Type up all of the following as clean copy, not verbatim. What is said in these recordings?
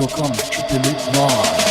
Şokan Küpeli Var.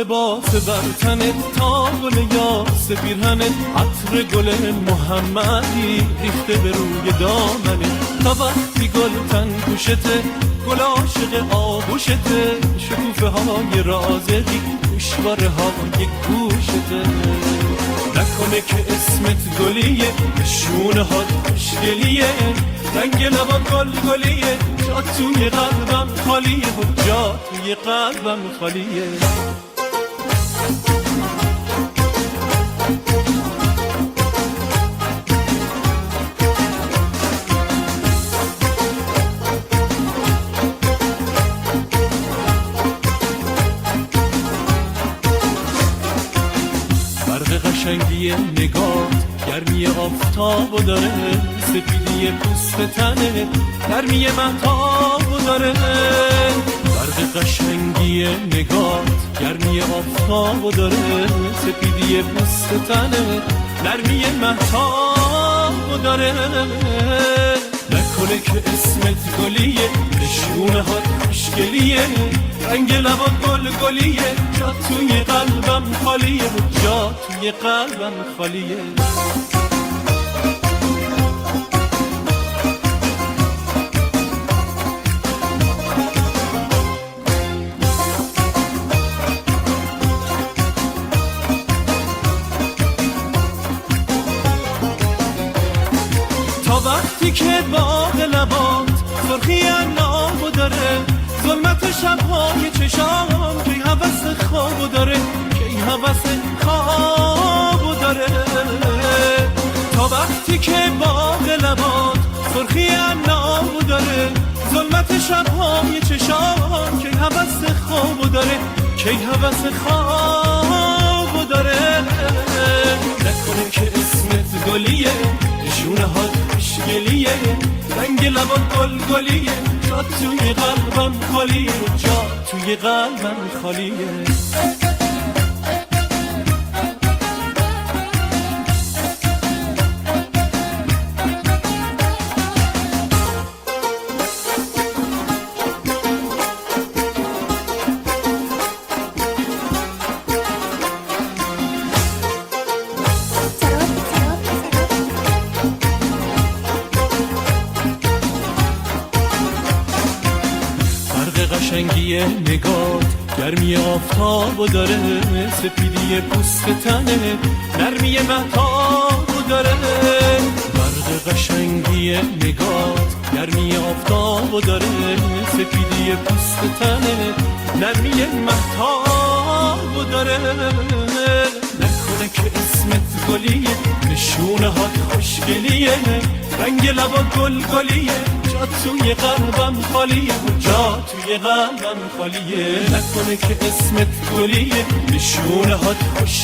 لباس بر تنت تا گل یاس پیرهنت عطر گل محمدی ریخته به روی دامنت تا وقتی گل تن پوشته گل عاشق آغوشته شکوفه های رازقی گوشواره های گوشته نکنه که اسمت گلیه شونه ها خوشگلیه رنگ لبان گل گلیه جا توی قلبم خالیه جا توی قلبم خالیه قشنگی نگات گرمی آفتابو داره سپیدی پوست تنه گرمی مهتابو داره برق قشنگی نگات گرمی آفتابو داره سپیدی پوست تنه گرمی مهتابو داره نکنه که اسمت گلیه نشونه ها خوشگلیه رنگ لبات گل گلیه جا توی قلبم خالیه جا توی قلبم خالیه تا وقتی که باغ لبات سرخی عنابو داره ظلمت شبهای چشام که هوس خوابو داره که هوس خوابو داره تا وقتی که باغ لبات سرخی عنابو داره ظلمت شبهای چشام که هوس خوابو داره که هوس خوابو داره نکنه که اسمت گلیه نشونه ها خوشگلیه رنگ لبان گل گلیه جا توی قلبم خالیه جا توی قلبم خالیه قشنگی نگات گرمی آفتاب و داره سپیدی پوست تنه نرمی مهتاب و داره برق قشنگی نگات گرمی آفتاب و داره سپیدی پوست تنه نرمی مهتاب و داره نکنه که اسمت گلیه نشونه هات خوشگلیه رنگ لبا گل گلیه جا توی قلبم خالیه جا توی قلبم خالیه نکنه که اسمت گلیه نشونه هات خوشگلیه